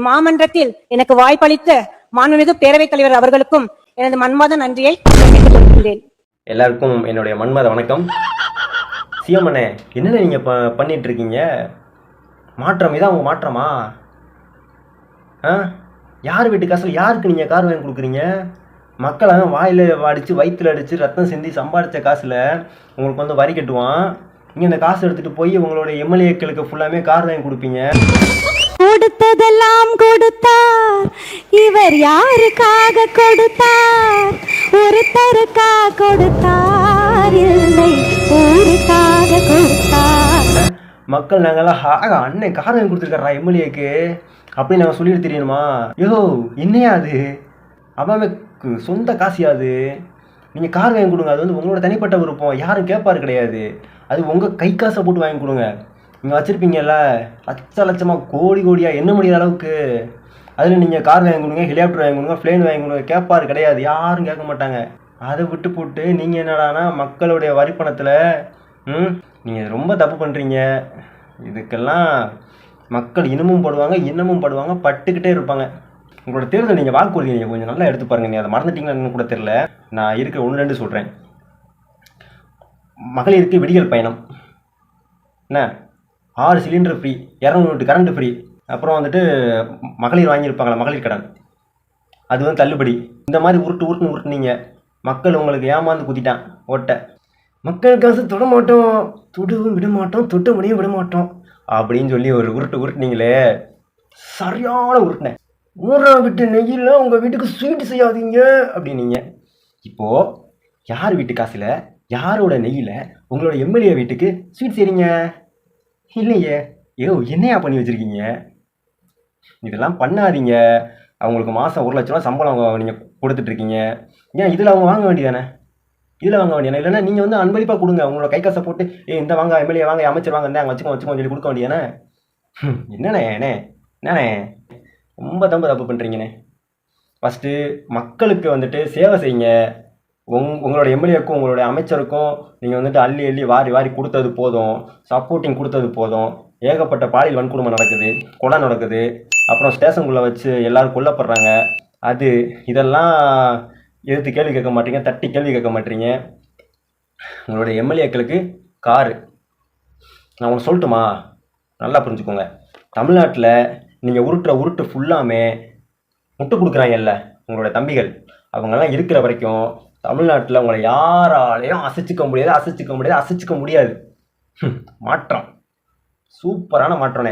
இம்மாமன்றத்தில் எனக்கு வாய்ப்பளித்த மாண்புமிகு பேரவைத் தலைவர் அவர்களுக்கும் எனது மன்மாத நன்றியை தெரிவித்துக் கொள்கின்றேன். எல்லாருக்கும் என்னுடைய மன்மாத வணக்கம். சிஎம் அண்ணே, என்னென்ன நீங்கள் பண்ணிட்டு இருக்கீங்க? மாற்றம் இதான் உங்கள் மாற்றமா? யார் வீட்டு காசில் யாருக்கு நீங்கள் கார் வாங்கி கொடுக்குறீங்க? மக்களை வாயில் அடித்து வயிற்றில் அடித்து ரத்தம் சிந்தி சம்பாதிச்ச காசில் உங்களுக்கு வந்து வரி கட்டுவான். நீங்கள் இந்த காசு எடுத்துகிட்டு போய் உங்களோட எம்எல்ஏக்களுக்கு ஃபுல்லாமே கார் வாங்கி கொடுப்பீங்க. கொடுத்ததெல்லாம் கொடுத்தார், இவர் யாருக்காக கொடுத்தார்? ஒருத்தருக்கா கொடுத்தார், இல்லை ஊருக்காக கொடுத்தார். மக்கள் நாங்கள்லாம் அண்ணன் கார் வாங்கி கொடுத்துருக்காரா எம்எல்ஏக்கு அப்படின்னு நாங்கள் சொல்லிட்டு தெரியணுமா? யோ என்னையா அது? அப்பாமே சொந்த காசியாது. நீங்கள் கார் வாங்கி கொடுங்க, அது வந்து உங்களோட தனிப்பட்ட விருப்பம், யாரும் கேட்பாரு கிடையாது. அது உங்கள் கை காசை போட்டு வாங்கி கொடுங்க. நீங்கள் வச்சுருப்பீங்கல்ல லட்சமாக கோடியாக என்ன முடியாத அளவுக்கு, அதில் நீங்கள் கார் வாங்கி கொடுங்க, ஹெலிகாப்டர் வாங்கி கொடுங்க, பிளேன் வாங்கி கொடுங்க, கேட்பாரு கிடையாது, யாரும் கேட்க மாட்டாங்க. அதை விட்டு போட்டு நீங்கள் என்னடானா மக்களுடைய வரிப்பணத்தில் நீங்கள் ரொம்ப தப்பு பண்ணுறீங்க. இதுக்கெல்லாம் மக்கள் இன்னமும் படுவாங்க, பட்டுக்கிட்டே இருப்பாங்க. உங்களோட தேர்தல் நீங்கள் வாக்குறுதி நீங்கள் கொஞ்சம் நல்லா எடுத்து பாருங்கள். நீங்கள் அதை மறந்துட்டீங்கன்னு கூட தெரில. நான் இருக்கிற 1-2 சொல்கிறேன். மகளிருக்கு விடியல் பயணம் என்ன, 6 cylinder free, 200 unit current free. அப்புறம் வந்துட்டு மகளிர் வாங்கியிருப்பாங்களா மகளிர் கடன், அது வந்து தள்ளுபடி. இந்த மாதிரி உருட்டுனீங்க. மக்கள் உங்களுக்கு ஏமாந்து குத்திட்டான் ஓட்டை. மக்கள் காசு தொடவும் விட மாட்டோம், தொட்ட முடியும் விட மாட்டோம் அப்படின்னு சொல்லி ஒரு உருட்டுனீங்களே, சரியான உருட்டினேன். ஊரை விட்டு நெய்யில் உங்கள் வீட்டுக்கு ஸ்வீட் செய்யாதீங்க அப்படின்னீங்க. இப்போது யார் வீட்டு காசில் யாரோட நெய்யில் உங்களோட எம்எல்ஏ வீட்டுக்கு ஸ்வீட் செய்கிறீங்க? இல்லையே. என்னையா பண்ணி வச்சுருக்கீங்க? இதெல்லாம் பண்ணாதீங்க. அவங்களுக்கு மாதம் 1 லட்ச ரூபா சம்பளம் நீங்கள் கொடுத்துட்ருக்கீங்க. ஏன் இதில் அவங்க வாங்க வேண்டியதானே? இல்லைன்னா நீங்கள் வந்து அன்பளிப்பாக கொடுங்க. உங்களோட கை காசை போட்டு இந்த வாங்க எம்எல்ஏ வாங்க அமைச்சர் வாங்க அங்கே வச்சுக்கோங்க சொல்லி கொடுக்க வேண்டியதானே? என்னண்ணே ரொம்ப தப்பு பண்ணுறீங்கண்ணே. ஃபஸ்ட்டு மக்களுக்கு வந்துட்டு சேவை செய்யுங்க. உங்களோட எம்எல்ஏக்கும் உங்களோட அமைச்சருக்கும் நீங்கள் வந்துட்டு அள்ளி வாரி கொடுத்தது போதும், சப்போர்ட்டிங் கொடுத்தது போதும். ஏகப்பட்ட பாலியல் வன்கொடுமை நடக்குது, கொலை நடக்குது, அப்புறம் ஸ்டேஷனுக்குள்ளே வச்சு எல்லோரும் கொல்லப்படுறாங்க. இதெல்லாம் எதிர்த்து கேள்வி கேட்க மாட்டீங்க, தட்டி கேள்வி கேட்க மாட்டீங்க. உங்களோட எம்எல்ஏக்களுக்கு காரு நான் உங்களுக்கு சொல்லட்டுமா? நல்லா புரிஞ்சுக்கோங்க. தமிழ்நாட்டில் நீங்கள் உருட்டு ஃபுல்லாமே முட்டு கொடுக்குறாங்கல்ல உங்களோட தம்பிகள், அவங்கெல்லாம் இருக்கிற வரைக்கும் தமிழ்நாட்டில் உங்களை யாராலையும் அசைச்சிக்க முடியாது. மாற்றம், சூப்பரான மாற்றம்னே.